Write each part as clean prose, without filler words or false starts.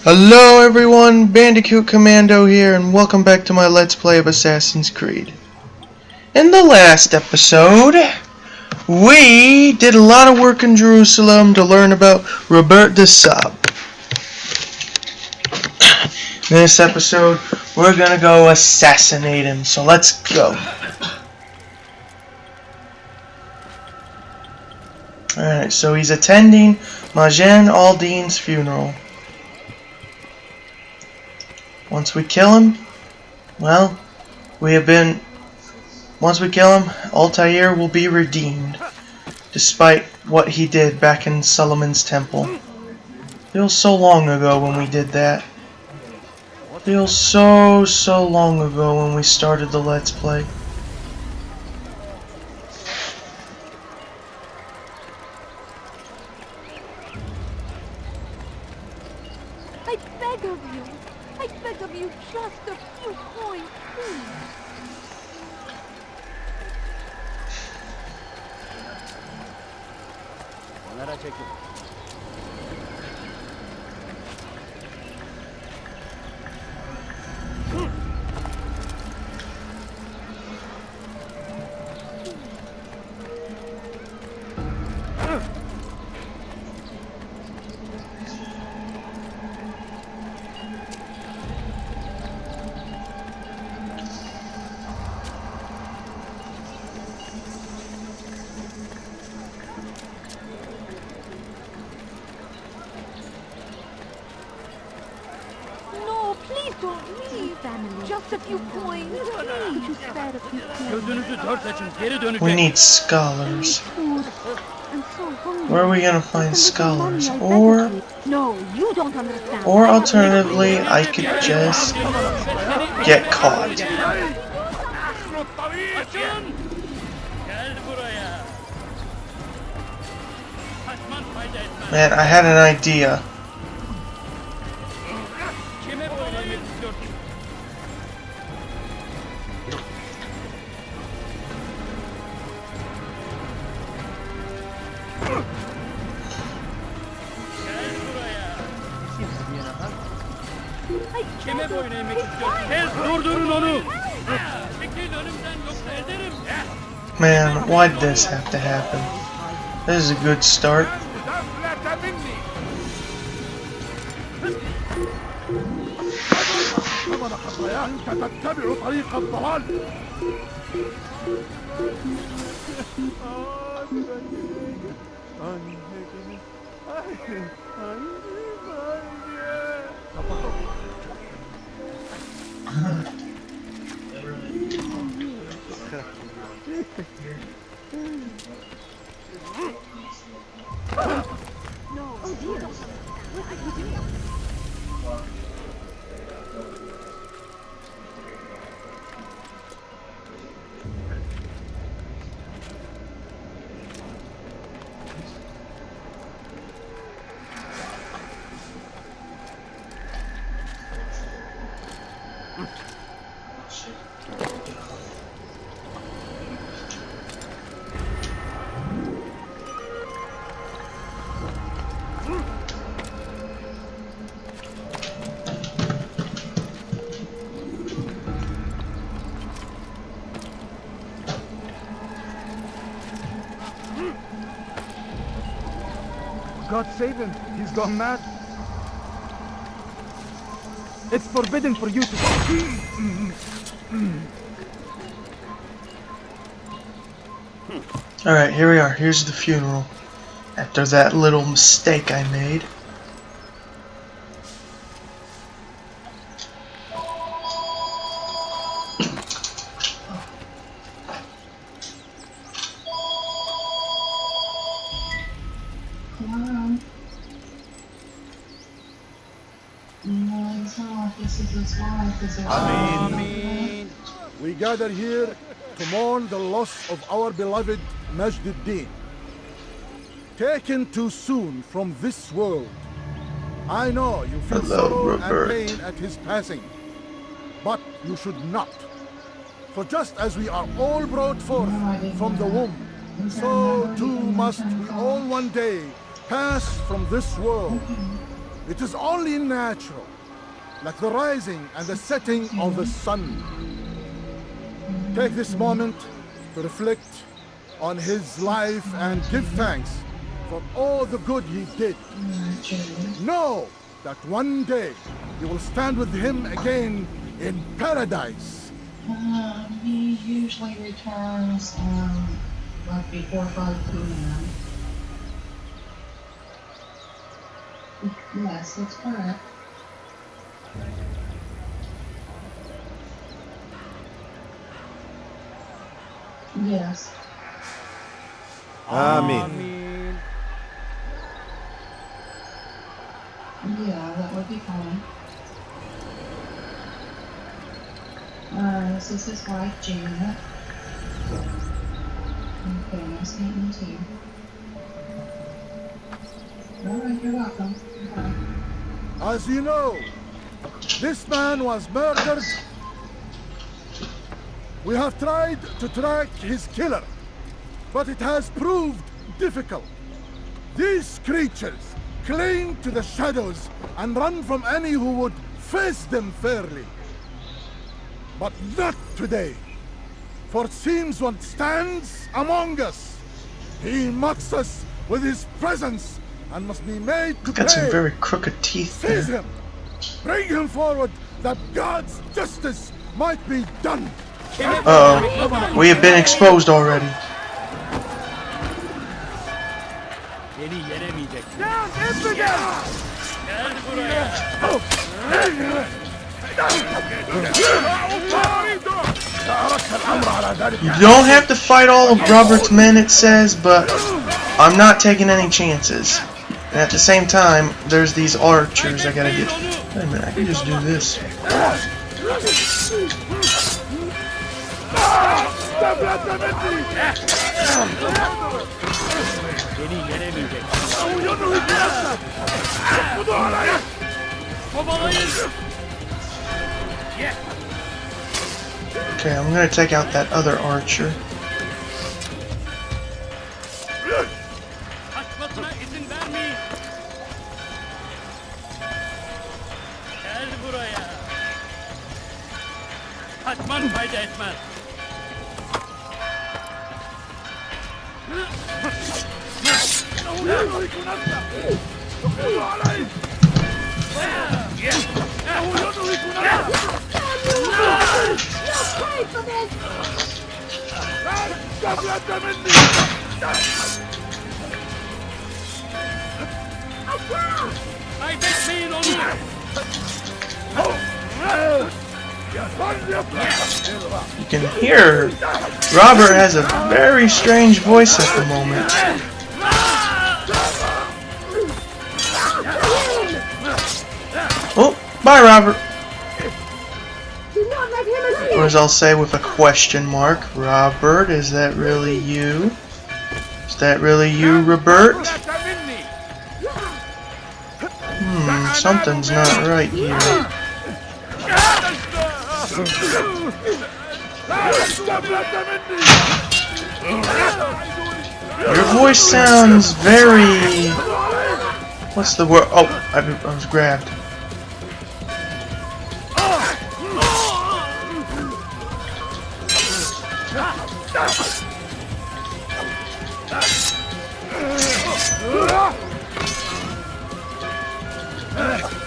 Hello everyone, Bandicoot Commando here, and welcome back to my Let's Play of Assassin's Creed. In the last episode, we did a lot of work in Jerusalem to learn about Robert de Saab. In this episode, we're gonna go assassinate him, so let's go. Alright, so he's attending Majen al-Din's funeral. Once we kill him, once we kill him, Altair will be redeemed, despite what he did back in Solomon's temple. Feels so long ago when we did that. Feels so long ago when we started the Let's Play. I beg of you, just a few coins, please. Please don't leave, family. Just a few coins. Please, you spare a few coins. We need scholars. Where are we gonna find scholars? Or alternatively, I could just get caught. Man, I had an idea. Man, why'd this have to happen? This is a good start. God save him. He's gone mad. It's forbidden for you to... Alright, here we are. Here's the funeral. After that little mistake I made. Amen. We gather here to mourn the loss of our beloved Majd-ud-Din. Taken too soon from this world. I know you feel sorrow and pain at his passing, but you should not. For just as we are all brought forth from the womb, so too must we all one day pass from this world. It is only natural, like the rising and the setting of the sun. Take this moment to reflect on his life and give thanks for all the good he did. Know that one day you will stand with him again in paradise. He usually returns like before 5 p.m. Yes, that's correct. Yes. Amen. Yeah, that would be fine. This is his wife, Janet. Okay, nice meeting you too. Alright, you're welcome. Okay. As you know, this man was murdered. We have tried to track his killer, but it has proved difficult. These creatures cling to the shadows and run from any who would face them fairly. But not today, for it seems one stands among us. He mocks us with his presence and must be made to Got some pay. very crooked teeth Seize there. him! Bring him forward that God's justice might be done! Uh-oh. We have been exposed already. Down, infidels! You don't have to fight all of Robert's men, it says, but I'm not taking any chances. And at the same time, there's these archers I gotta get. Wait a minute, I can just do this. Okay, I'm gonna take out that other archer. Kaçmasına izin vermeyin. Gel buraya. Kaçman fayda etmez. Kaybetmeyin onu. You can hear Robert has a very strange voice at the moment. Oh, bye, Robert. Or as I'll say with a question mark, Robert, is that really you? Is that really you, Robert? Something's not right here. Your voice sounds very... What's the word? Oh, I was grabbed.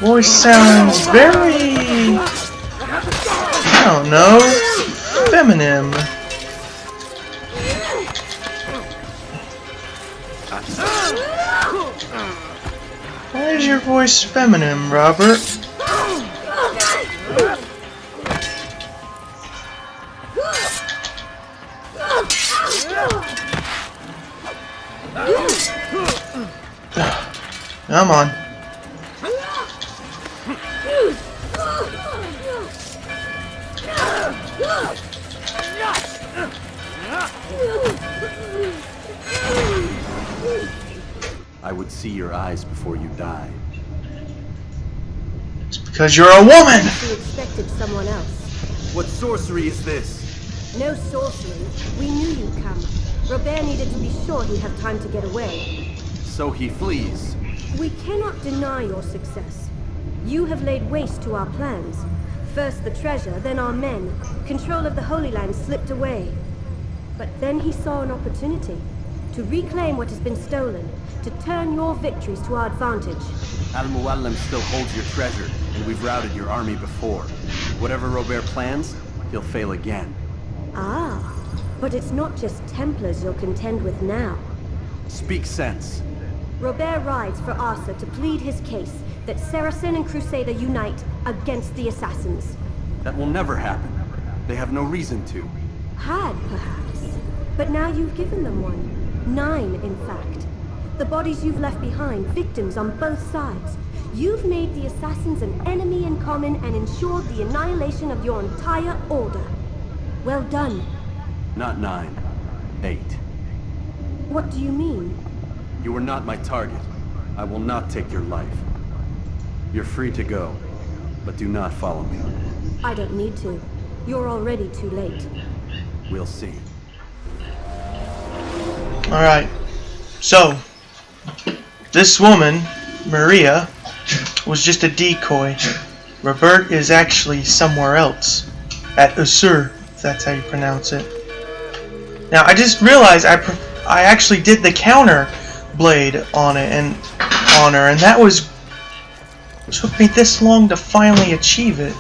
Voice sounds very... I don't know, feminine. Why is your voice feminine, Robert? Come on. I would see your eyes before you died. It's because you're a woman! We expected someone else. What sorcery is this? No sorcery. We knew you'd come. Robert needed to be sure he'd have time to get away. So he flees. We cannot deny your success. You have laid waste to our plans. First the treasure, then our men. Control of the Holy Land slipped away. But then he saw an opportunity to reclaim what has been stolen, to turn your victories to our advantage. Al-Muallim still holds your treasure, and we've routed your army before. Whatever Robert plans, he'll fail again. Ah, but it's not just Templars you'll contend with now. Speak sense. Robert rides for Arthur to plead his case that Saracen and Crusader unite against the assassins. That will never happen. They have no reason to. Had, perhaps. But now you've given them one. 9, in fact. The bodies you've left behind, victims on both sides. You've made the assassins an enemy in common and ensured the annihilation of your entire order. Well done. Not 9. 8. What do you mean? You are not my target. I will not take your life. You're free to go, but do not follow me. I don't need to. You're already too late. We'll see. Alright. So, this woman, Maria, was just a decoy. Robert is actually somewhere else. At Usur, if that's how you pronounce it. Now, I just realized I actually did the counter blade on it and on her, and that took me this long to finally achieve it.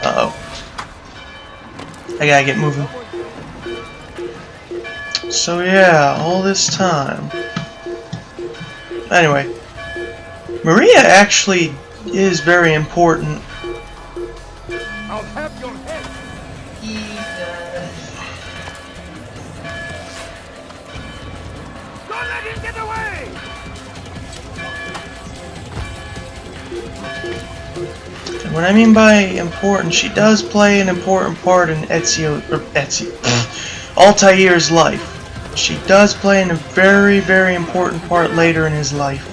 Uh-oh. I gotta get moving. So yeah, all this time. Anyway, Maria actually is very important. I'll have your head. Don't let him get away! And what I mean by important, she does play an important part in Altair's life. She does play a very, very important part later in his life.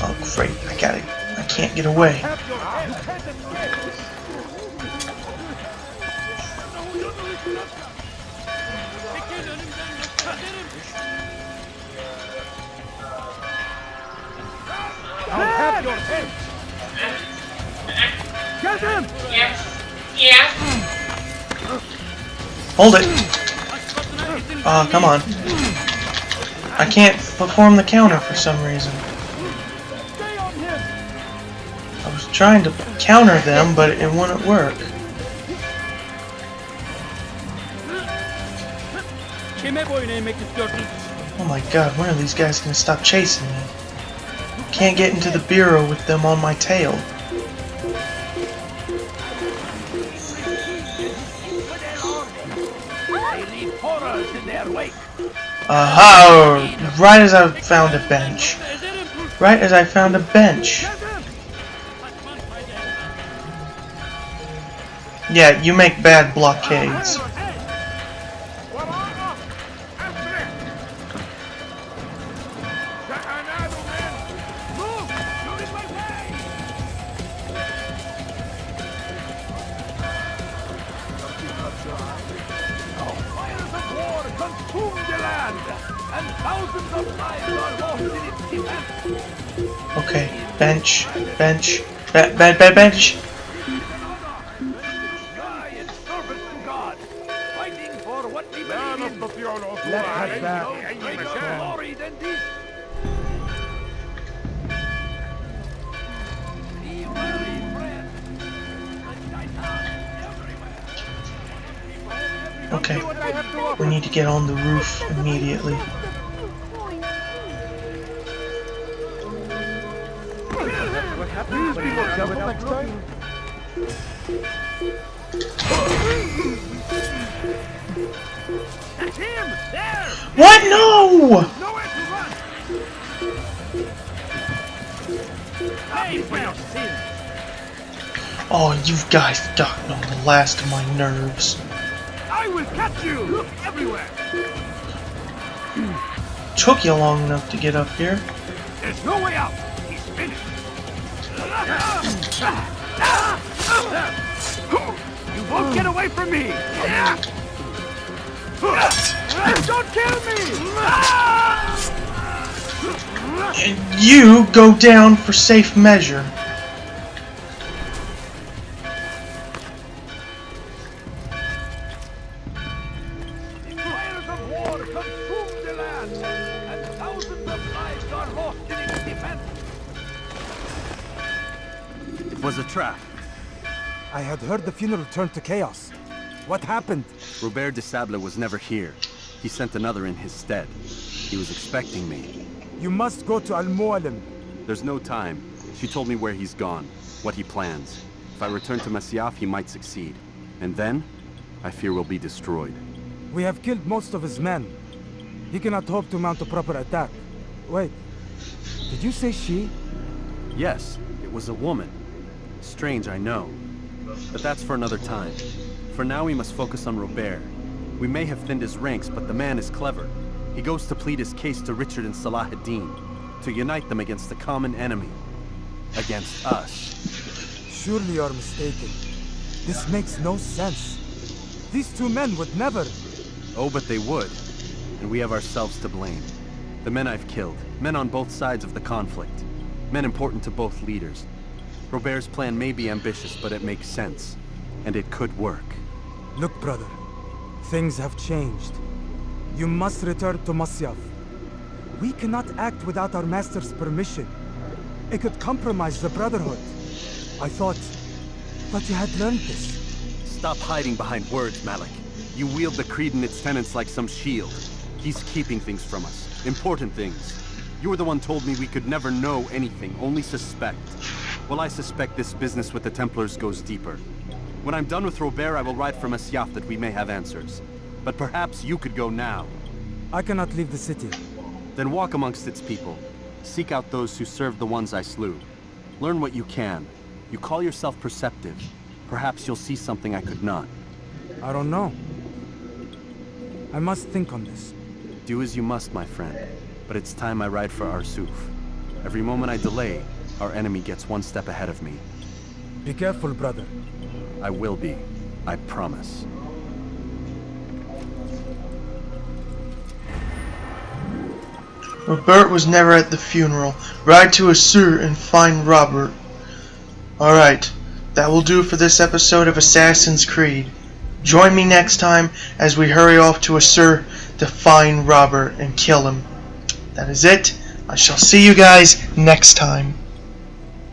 Oh great, I can't get away. I'll have your head! Get him! Yeah. Hold it! Oh, come on. I can't perform the counter for some reason. Stay on him! I was trying to counter them, but it wouldn't work. Kime boyun eğmek istiyorsun? Oh my god, when are these guys gonna stop chasing me? Can't get into the bureau with them on my tail. Aha! Right as I found a bench. Right as I found a bench. Yeah, you make bad blockades. Okay, bench, bench, bench. Okay, we need to get on the roof immediately. What? No! Oh, you guys gotten on the last of my nerves. I will catch you! Look everywhere! Took you long enough to get up here. There's no way out! He's finished! away from me! Don't kill me! And you go down for safe measure. The fires of war consume the land, and thousands of lives are lost in its defense. It was a trap. I had heard the funeral turned to chaos. What happened? Robert de Sable was never here. He sent another in his stead. He was expecting me. You must go to Al-Mualim. There's no time. She told me where he's gone, what he plans. If I return to Masyaf, he might succeed. And then, I fear we'll be destroyed. We have killed most of his men. He cannot hope to mount a proper attack. Wait, did you say she? Yes, it was a woman. Strange, I know. But that's for another time. For now, we must focus on Robert. We may have thinned his ranks, but the man is clever. He goes to plead his case to Richard and Salah ad-Din, to unite them against the common enemy. Against us. Surely you're mistaken. This makes no sense. These two men would never... Oh, but they would. And we have ourselves to blame. The men I've killed, men on both sides of the conflict. Men important to both leaders. Robert's plan may be ambitious, but it makes sense. And it could work. Look, brother. Things have changed. You must return to Masyaf. We cannot act without our master's permission. It could compromise the Brotherhood. I thought you had learned this. Stop hiding behind words, Malik. You wield the creed and its tenets like some shield. He's keeping things from us. Important things. You were the one told me we could never know anything, only suspect. Well, I suspect this business with the Templars goes deeper. When I'm done with Robert, I will ride for Masyaf that we may have answers. But perhaps you could go now. I cannot leave the city. Then walk amongst its people. Seek out those who served the ones I slew. Learn what you can. You call yourself perceptive. Perhaps you'll see something I could not. I don't know. I must think on this. Do as you must, my friend. But it's time I ride for Arsuf. Every moment I delay, our enemy gets one step ahead of me. Be careful, brother. I will be. I promise. Robert was never at the funeral. Ride to Assur and find Robert. Alright, that will do for this episode of Assassin's Creed. Join me next time as we hurry off to Assur to find Robert and kill him. That is it. I shall see you guys next time.